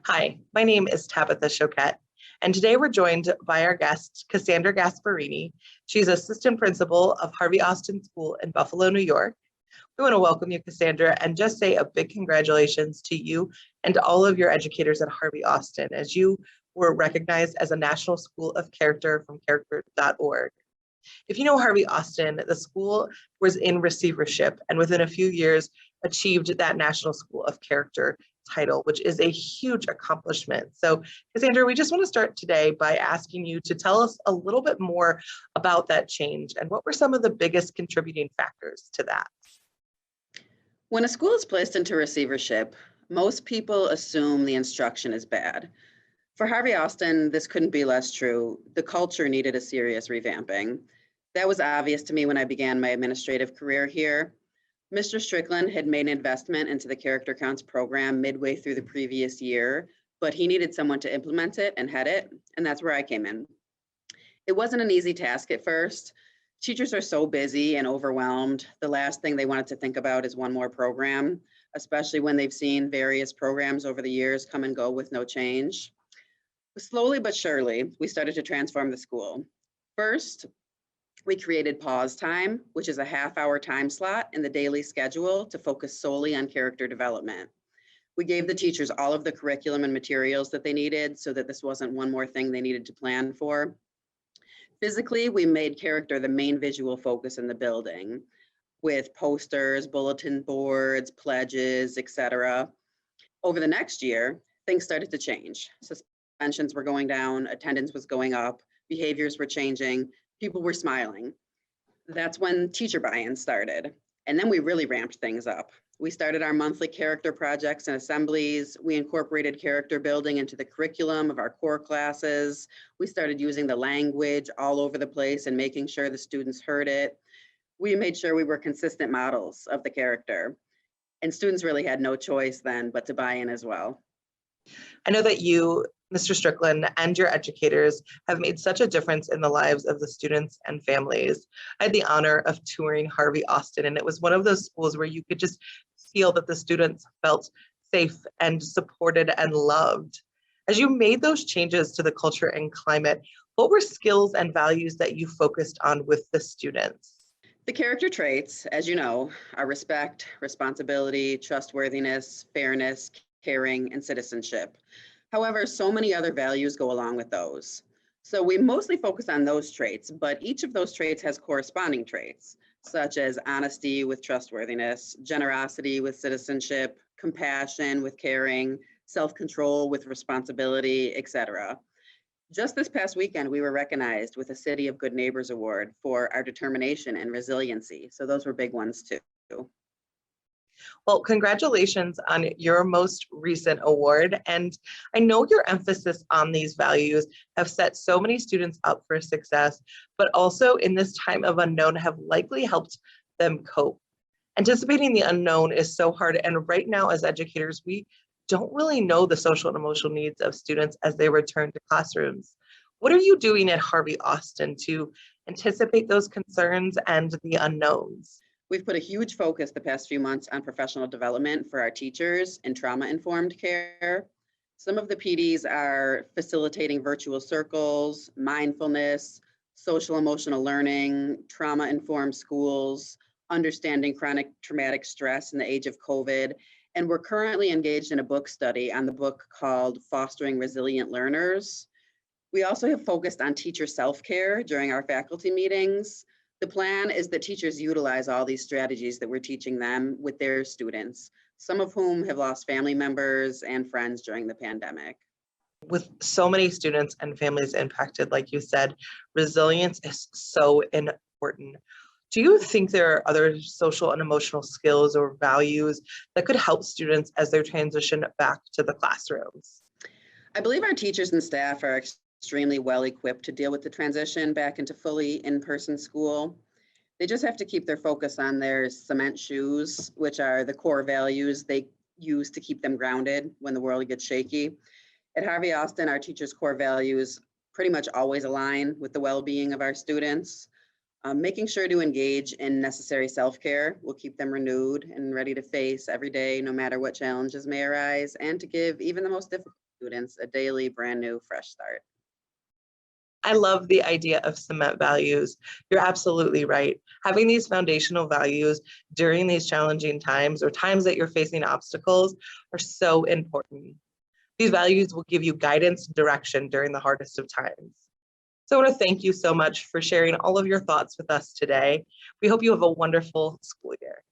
Hi, my name is Tabitha Choquette, and today we're joined by our guest, Cassandra Gasbarrini. She's assistant principal of Harvey Austin School in Buffalo, New York. We want to welcome you, Cassandra, and just say a big congratulations to you and to all of your educators at Harvey Austin as you were recognized as a National School of Character from character.org. If you know Harvey Austin, the school was in receivership and within a few years achieved that National School of Character title, which is a huge accomplishment. So, Cassandra, we just want to start today by asking you to tell us a little bit more about that change and what were some of the biggest contributing factors to that? When a school is placed into receivership, most people assume the instruction is bad. For Harvey Austin, this couldn't be less true. The culture needed a serious revamping. That was obvious to me when I began my administrative career here. Mr. Strickland had made an investment into the Character Counts program midway through the previous year, but he needed someone to implement it and head it, and that's where I came in. It wasn't an easy task at first. Teachers are so busy and overwhelmed. The last thing they wanted to think about is one more program, especially when they've seen various programs over the years come and go with no change. Slowly but surely, we started to transform the school. First, we created pause time, which is a half-hour time slot in the daily schedule to focus solely on character development. We gave the teachers all of the curriculum and materials that they needed so that this wasn't one more thing they needed to plan for. Physically, we made character the main visual focus in the building with posters, bulletin boards, pledges, etc. Over the next year, things started to change. Suspensions were going down, attendance was going up, behaviors were changing, people were smiling. That's when teacher buy-in started. And then we really ramped things up. We started our monthly character projects and assemblies. We incorporated character building into the curriculum of our core classes. We started using the language all over the place and making sure the students heard it. We made sure we were consistent models of the character. And students really had no choice then but to buy in as well. I know that you, Mr. Strickland, and your educators have made such a difference in the lives of the students and families. I had the honor of touring Harvey Austin, and it was one of those schools where you could just feel that the students felt safe and supported and loved. As you made those changes to the culture and climate, what were skills and values that you focused on with the students? The character traits, as you know, are respect, responsibility, trustworthiness, fairness, caring, and citizenship. However, so many other values go along with those. So we mostly focus on those traits, but each of those traits has corresponding traits, such as honesty with trustworthiness, generosity with citizenship, compassion with caring, self-control with responsibility, etc. Just this past weekend, we were recognized with a City of Good Neighbors Award for our determination and resiliency. So those were big ones too. Well, congratulations on your most recent award. And I know your emphasis on these values have set so many students up for success, but also in this time of unknown have likely helped them cope. Anticipating the unknown is so hard. And right now, as educators, we don't really know the social and emotional needs of students as they return to classrooms. What are you doing at Harvey Austin to anticipate those concerns and the unknowns? We've put a huge focus the past few months on professional development for our teachers and trauma-informed care. Some of the PDs are facilitating virtual circles, mindfulness, social emotional learning, trauma-informed schools, understanding chronic traumatic stress in the age of COVID. And we're currently engaged in a book study on the book called Fostering Resilient Learners. We also have focused on teacher self-care during our faculty meetings. The plan is that teachers utilize all these strategies that we're teaching them with their students, some of whom have lost family members and friends during the pandemic. With so many students and families impacted, like you said, resilience is so important. Do you think there are other social and emotional skills or values that could help students as they transition back to the classrooms? I believe our teachers and staff are extremely well equipped to deal with the transition back into fully in-person school. They just have to keep their focus on their cement shoes, which are the core values they use to keep them grounded when the world gets shaky. At Harvey Austin, our teachers' core values pretty much always align with the well-being of our students. Making sure to engage in necessary self-care will keep them renewed and ready to face every day, no matter what challenges may arise, and to give even the most difficult students a daily, brand new, fresh start. I love the idea of cement values. You're absolutely right. Having these foundational values during these challenging times or times that you're facing obstacles are so important. These values will give you guidance and direction during the hardest of times. So I want to thank you so much for sharing all of your thoughts with us today. We hope you have a wonderful school year.